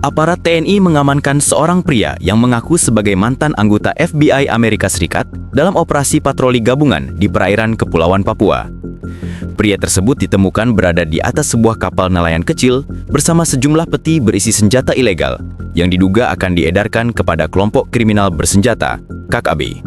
Aparat TNI mengamankan seorang pria yang mengaku sebagai mantan anggota FBI Amerika Serikat dalam operasi patroli gabungan di perairan Kepulauan Papua. Pria tersebut ditemukan berada di atas sebuah kapal nelayan kecil bersama sejumlah peti berisi senjata ilegal yang diduga akan diedarkan kepada kelompok kriminal bersenjata, KKB.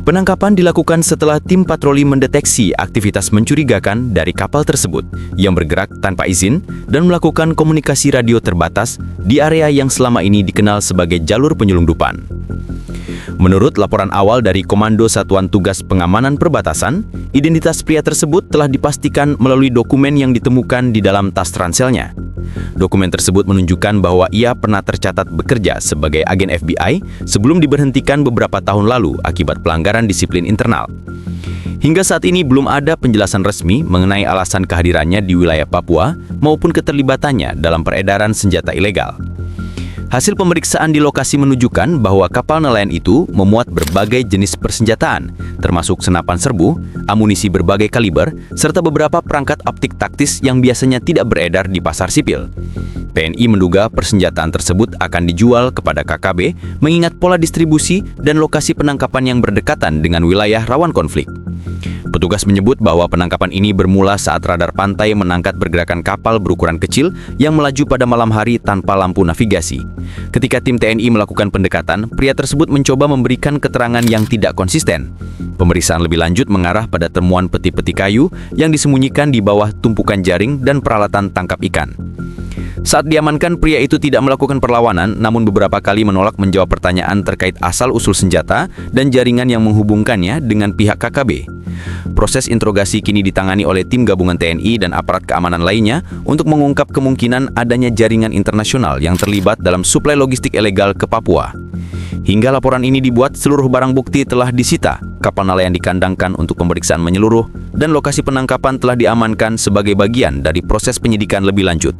Penangkapan dilakukan setelah tim patroli mendeteksi aktivitas mencurigakan dari kapal tersebut yang bergerak tanpa izin dan melakukan komunikasi radio terbatas di area yang selama ini dikenal sebagai jalur penyelundupan. Menurut laporan awal dari Komando Satuan Tugas Pengamanan Perbatasan, identitas pria tersebut telah dipastikan melalui dokumen yang ditemukan di dalam tas ranselnya. Dokumen tersebut menunjukkan bahwa ia pernah tercatat bekerja sebagai agen FBI sebelum diberhentikan beberapa tahun lalu akibat pelanggaran disiplin internal. Hingga saat ini belum ada penjelasan resmi mengenai alasan kehadirannya di wilayah Papua maupun keterlibatannya dalam peredaran senjata ilegal. Hasil pemeriksaan di lokasi menunjukkan bahwa kapal nelayan itu memuat berbagai jenis persenjataan, termasuk senapan serbu, amunisi berbagai kaliber, serta beberapa perangkat optik taktis yang biasanya tidak beredar di pasar sipil. TNI menduga persenjataan tersebut akan dijual kepada KKB, mengingat pola distribusi dan lokasi penangkapan yang berdekatan dengan wilayah rawan konflik. Petugas menyebut bahwa penangkapan ini bermula saat radar pantai menangkap pergerakan kapal berukuran kecil yang melaju pada malam hari tanpa lampu navigasi. Ketika tim TNI melakukan pendekatan, pria tersebut mencoba memberikan keterangan yang tidak konsisten. Pemeriksaan lebih lanjut mengarah pada temuan peti-peti kayu yang disembunyikan di bawah tumpukan jaring dan peralatan tangkap ikan. Saat diamankan, pria itu tidak melakukan perlawanan, namun beberapa kali menolak menjawab pertanyaan terkait asal-usul senjata dan jaringan yang menghubungkannya dengan pihak KKB. Proses interogasi kini ditangani oleh tim gabungan TNI dan aparat keamanan lainnya untuk mengungkap kemungkinan adanya jaringan internasional yang terlibat dalam suplai logistik ilegal ke Papua. Hingga laporan ini dibuat, seluruh barang bukti telah disita, kapal nelayan dikandangkan untuk pemeriksaan menyeluruh, dan lokasi penangkapan telah diamankan sebagai bagian dari proses penyidikan lebih lanjut.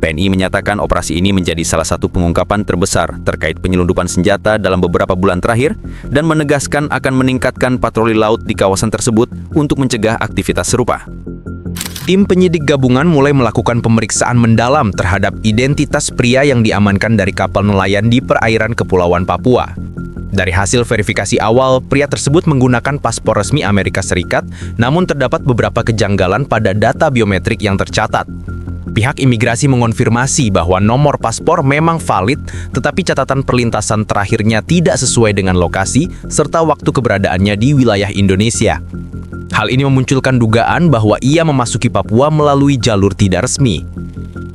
TNI menyatakan operasi ini menjadi salah satu pengungkapan terbesar terkait penyelundupan senjata dalam beberapa bulan terakhir dan menegaskan akan meningkatkan patroli laut di kawasan tersebut untuk mencegah aktivitas serupa. Tim penyidik gabungan mulai melakukan pemeriksaan mendalam terhadap identitas pria yang diamankan dari kapal nelayan di perairan Kepulauan Papua. Dari hasil verifikasi awal, pria tersebut menggunakan paspor resmi Amerika Serikat, namun terdapat beberapa kejanggalan pada data biometrik yang tercatat. Pihak imigrasi mengonfirmasi bahwa nomor paspor memang valid, tetapi catatan perlintasan terakhirnya tidak sesuai dengan lokasi serta waktu keberadaannya di wilayah Indonesia. Hal ini memunculkan dugaan bahwa ia memasuki Papua melalui jalur tidak resmi.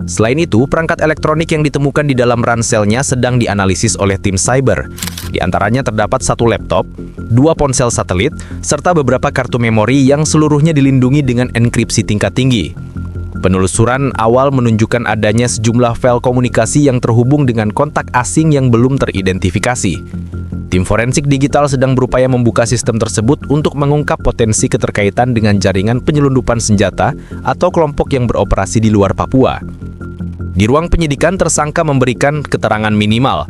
Selain itu, perangkat elektronik yang ditemukan di dalam ranselnya sedang dianalisis oleh tim cyber. Di antaranya terdapat 1 laptop, 2 ponsel satelit, serta beberapa kartu memori yang seluruhnya dilindungi dengan enkripsi tingkat tinggi. Penelusuran awal menunjukkan adanya sejumlah file komunikasi yang terhubung dengan kontak asing yang belum teridentifikasi. Tim forensik digital sedang berupaya membuka sistem tersebut untuk mengungkap potensi keterkaitan dengan jaringan penyelundupan senjata atau kelompok yang beroperasi di luar Papua. Di ruang penyidikan, tersangka memberikan keterangan minimal.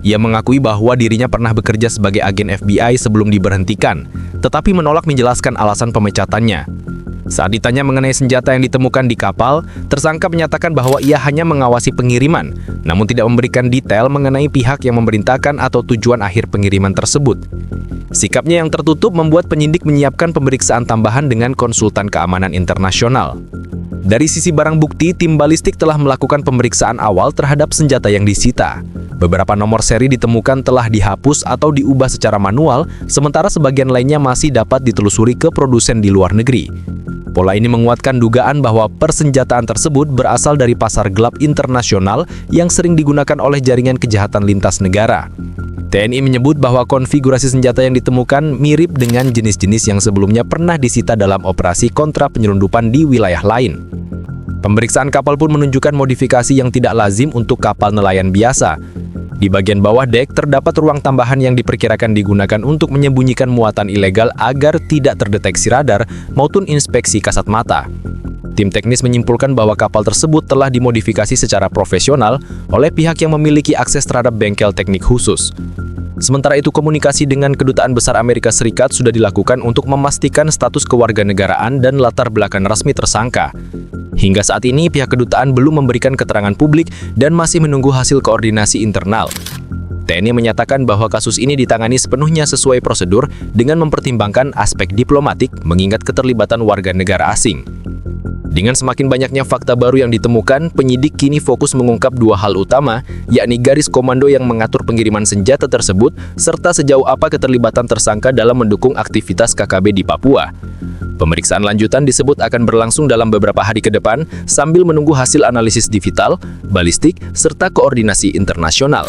Ia mengakui bahwa dirinya pernah bekerja sebagai agen FBI sebelum diberhentikan, tetapi menolak menjelaskan alasan pemecatannya. Saat ditanya mengenai senjata yang ditemukan di kapal, tersangka menyatakan bahwa ia hanya mengawasi pengiriman, namun tidak memberikan detail mengenai pihak yang memerintahkan atau tujuan akhir pengiriman tersebut. Sikapnya yang tertutup membuat penyidik menyiapkan pemeriksaan tambahan dengan konsultan keamanan internasional. Dari sisi barang bukti, tim balistik telah melakukan pemeriksaan awal terhadap senjata yang disita. Beberapa nomor seri ditemukan telah dihapus atau diubah secara manual, sementara sebagian lainnya masih dapat ditelusuri ke produsen di luar negeri. Pola ini menguatkan dugaan bahwa persenjataan tersebut berasal dari pasar gelap internasional yang sering digunakan oleh jaringan kejahatan lintas negara. TNI menyebut bahwa konfigurasi senjata yang ditemukan mirip dengan jenis-jenis yang sebelumnya pernah disita dalam operasi kontra penyelundupan di wilayah lain. Pemeriksaan kapal pun menunjukkan modifikasi yang tidak lazim untuk kapal nelayan biasa. Di bagian bawah dek terdapat ruang tambahan yang diperkirakan digunakan untuk menyembunyikan muatan ilegal agar tidak terdeteksi radar maupun inspeksi kasat mata. Tim teknis menyimpulkan bahwa kapal tersebut telah dimodifikasi secara profesional oleh pihak yang memiliki akses terhadap bengkel teknik khusus. Sementara itu, komunikasi dengan Kedutaan Besar Amerika Serikat sudah dilakukan untuk memastikan status kewarganegaraan dan latar belakang resmi tersangka. Hingga saat ini, pihak kedutaan belum memberikan keterangan publik dan masih menunggu hasil koordinasi internal. TNI menyatakan bahwa kasus ini ditangani sepenuhnya sesuai prosedur dengan mempertimbangkan aspek diplomatik mengingat keterlibatan warga negara asing. Dengan semakin banyaknya fakta baru yang ditemukan, penyidik kini fokus mengungkap dua hal utama, yakni garis komando yang mengatur pengiriman senjata tersebut, serta sejauh apa keterlibatan tersangka dalam mendukung aktivitas KKB di Papua. Pemeriksaan lanjutan disebut akan berlangsung dalam beberapa hari ke depan, sambil menunggu hasil analisis digital, balistik, serta koordinasi internasional.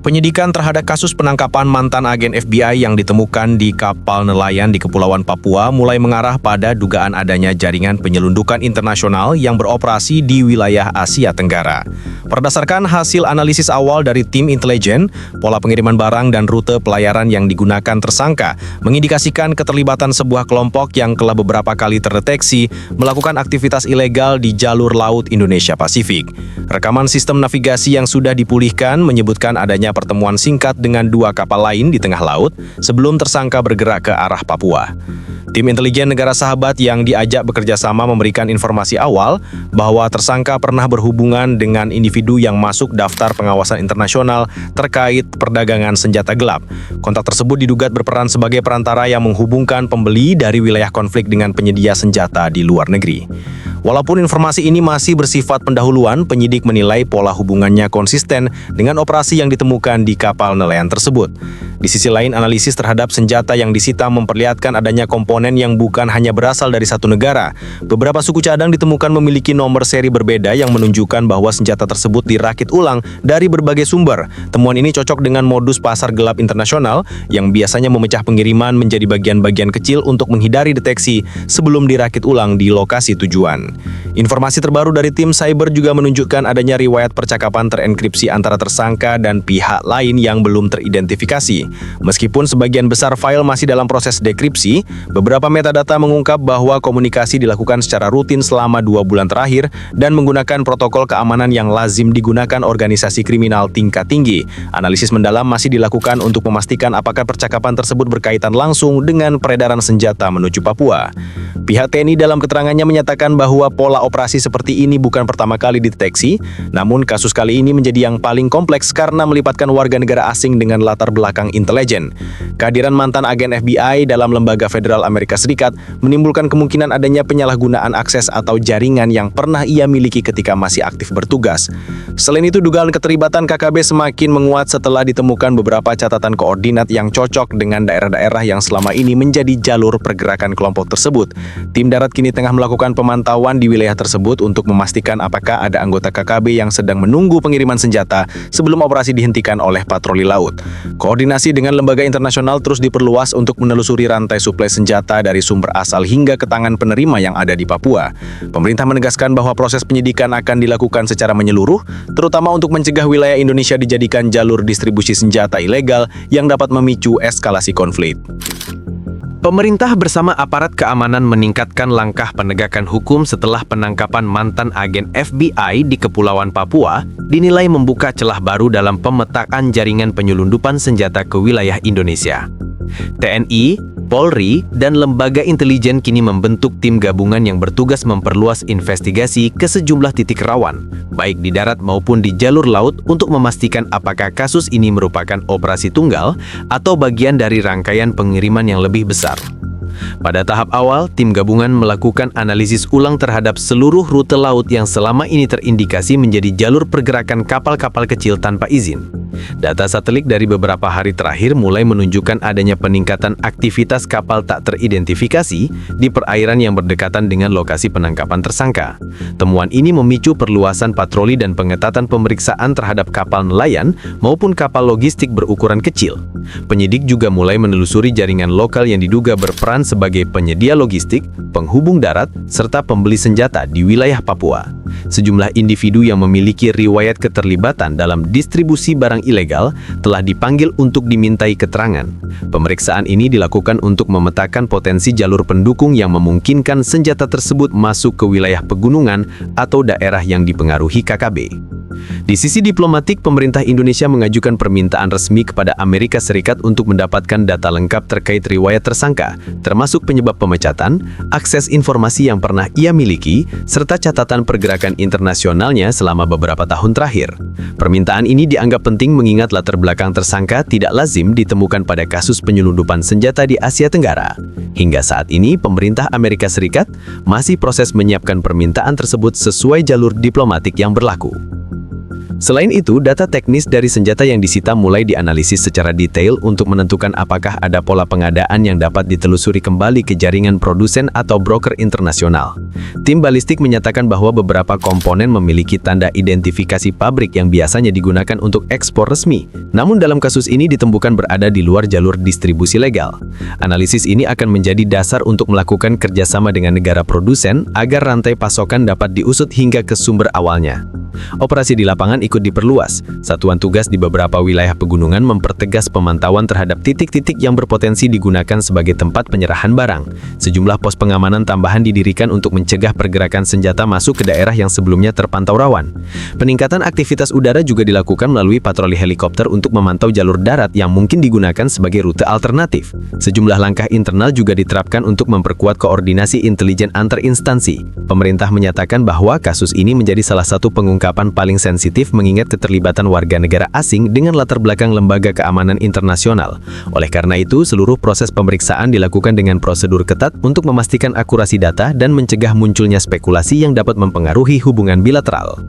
Penyidikan terhadap kasus penangkapan mantan agen FBI yang ditemukan di kapal nelayan di Kepulauan Papua mulai mengarah pada dugaan adanya jaringan penyelundupan internasional yang beroperasi di wilayah Asia Tenggara. Berdasarkan hasil analisis awal dari tim intelijen, pola pengiriman barang dan rute pelayaran yang digunakan tersangka mengindikasikan keterlibatan sebuah kelompok yang telah beberapa kali terdeteksi melakukan aktivitas ilegal di jalur laut Indonesia Pasifik. Rekaman sistem navigasi yang sudah dipulihkan menyebutkan adanya pertemuan singkat dengan dua kapal lain di tengah laut sebelum tersangka bergerak ke arah Papua. Tim intelijen negara sahabat yang diajak bekerja sama memberikan informasi awal bahwa tersangka pernah berhubungan dengan individu yang masuk daftar pengawasan internasional terkait perdagangan senjata gelap. Kontak tersebut diduga berperan sebagai perantara yang menghubungkan pembeli dari wilayah konflik dengan penyedia senjata di luar negeri. Walaupun informasi ini masih bersifat pendahuluan, penyidik menilai pola hubungannya konsisten dengan operasi yang ditemukan di kapal nelayan tersebut. Di sisi lain, analisis terhadap senjata yang disita memperlihatkan adanya komponen yang bukan hanya berasal dari satu negara. Beberapa suku cadang ditemukan memiliki nomor seri berbeda yang menunjukkan bahwa senjata tersebut dirakit ulang dari berbagai sumber. Temuan ini cocok dengan modus pasar gelap internasional yang biasanya memecah pengiriman menjadi bagian-bagian kecil untuk menghindari deteksi sebelum dirakit ulang di lokasi tujuan. Informasi terbaru dari tim cyber juga menunjukkan adanya riwayat percakapan terenkripsi antara tersangka dan pihak lain yang belum teridentifikasi. Meskipun sebagian besar file masih dalam proses dekripsi, beberapa metadata mengungkap bahwa komunikasi dilakukan secara rutin selama 2 bulan terakhir dan menggunakan protokol keamanan yang lazim digunakan organisasi kriminal tingkat tinggi. Analisis mendalam masih dilakukan untuk memastikan apakah percakapan tersebut berkaitan langsung dengan peredaran senjata menuju Papua. Pihak TNI dalam keterangannya menyatakan bahwa pola operasi seperti ini bukan pertama kali dideteksi, namun kasus kali ini menjadi yang paling kompleks karena melibatkan warga negara asing dengan latar belakang intelijen. Kehadiran mantan agen FBI dalam lembaga federal Amerika Serikat menimbulkan kemungkinan adanya penyalahgunaan akses atau jaringan yang pernah ia miliki ketika masih aktif bertugas. Selain itu, dugaan keterlibatan KKB semakin menguat setelah ditemukan beberapa catatan koordinat yang cocok dengan daerah-daerah yang selama ini menjadi jalur pergerakan kelompok tersebut. Tim darat kini tengah melakukan pemantauan di wilayah tersebut untuk memastikan apakah ada anggota KKB yang sedang menunggu pengiriman senjata sebelum operasi dihentikan oleh patroli laut. Koordinasi dengan lembaga internasional terus diperluas untuk menelusuri rantai suplai senjata dari sumber asal hingga ke tangan penerima yang ada di Papua. Pemerintah menegaskan bahwa proses penyidikan akan dilakukan secara menyeluruh, terutama untuk mencegah wilayah Indonesia dijadikan jalur distribusi senjata ilegal yang dapat memicu eskalasi konflik. Pemerintah bersama aparat keamanan meningkatkan langkah penegakan hukum setelah penangkapan mantan agen FBI di Kepulauan Papua dinilai membuka celah baru dalam pemetaan jaringan penyelundupan senjata ke wilayah Indonesia. TNI, Polri, dan lembaga intelijen kini membentuk tim gabungan yang bertugas memperluas investigasi ke sejumlah titik rawan, baik di darat maupun di jalur laut untuk memastikan apakah kasus ini merupakan operasi tunggal atau bagian dari rangkaian pengiriman yang lebih besar. Pada tahap awal, tim gabungan melakukan analisis ulang terhadap seluruh rute laut yang selama ini terindikasi menjadi jalur pergerakan kapal-kapal kecil tanpa izin. Data satelit dari beberapa hari terakhir mulai menunjukkan adanya peningkatan aktivitas kapal tak teridentifikasi di perairan yang berdekatan dengan lokasi penangkapan tersangka. Temuan ini memicu perluasan patroli dan pengetatan pemeriksaan terhadap kapal nelayan maupun kapal logistik berukuran kecil. Penyidik juga mulai menelusuri jaringan lokal yang diduga berperan sebagai penyedia logistik, penghubung darat, serta pembeli senjata di wilayah Papua. Sejumlah individu yang memiliki riwayat keterlibatan dalam distribusi barang ilegal telah dipanggil untuk dimintai keterangan. Pemeriksaan ini dilakukan untuk memetakan potensi jalur pendukung yang memungkinkan senjata tersebut masuk ke wilayah pegunungan atau daerah yang dipengaruhi KKB. Di sisi diplomatik, pemerintah Indonesia mengajukan permintaan resmi kepada Amerika Serikat untuk mendapatkan data lengkap terkait riwayat tersangka, termasuk penyebab pemecatan, akses informasi yang pernah ia miliki, serta catatan pergerakan internasionalnya selama beberapa tahun terakhir. Permintaan ini dianggap penting mengingat latar belakang tersangka tidak lazim ditemukan pada kasus penyelundupan senjata di Asia Tenggara. Hingga saat ini, pemerintah Amerika Serikat masih proses menyiapkan permintaan tersebut sesuai jalur diplomatik yang berlaku. Selain itu, data teknis dari senjata yang disita mulai dianalisis secara detail untuk menentukan apakah ada pola pengadaan yang dapat ditelusuri kembali ke jaringan produsen atau broker internasional. Tim balistik menyatakan bahwa beberapa komponen memiliki tanda identifikasi pabrik yang biasanya digunakan untuk ekspor resmi, namun dalam kasus ini ditemukan berada di luar jalur distribusi legal. Analisis ini akan menjadi dasar untuk melakukan kerjasama dengan negara produsen agar rantai pasokan dapat diusut hingga ke sumber awalnya. Operasi di lapangan ikut diperluas. Satuan tugas di beberapa wilayah pegunungan mempertegas pemantauan terhadap titik-titik yang berpotensi digunakan sebagai tempat penyerahan barang. Sejumlah pos pengamanan tambahan didirikan untuk mencegah pergerakan senjata masuk ke daerah yang sebelumnya terpantau rawan. Peningkatan aktivitas udara juga dilakukan melalui patroli helikopter untuk memantau jalur darat yang mungkin digunakan sebagai rute alternatif. Sejumlah langkah internal juga diterapkan untuk memperkuat koordinasi intelijen antar instansi. Pemerintah menyatakan bahwa kasus ini menjadi salah satu pengungkapan paling sensitif mengingat keterlibatan warga negara asing dengan latar belakang lembaga keamanan internasional. Oleh karena itu, seluruh proses pemeriksaan dilakukan dengan prosedur ketat untuk memastikan akurasi data dan mencegah munculnya spekulasi yang dapat mempengaruhi hubungan bilateral.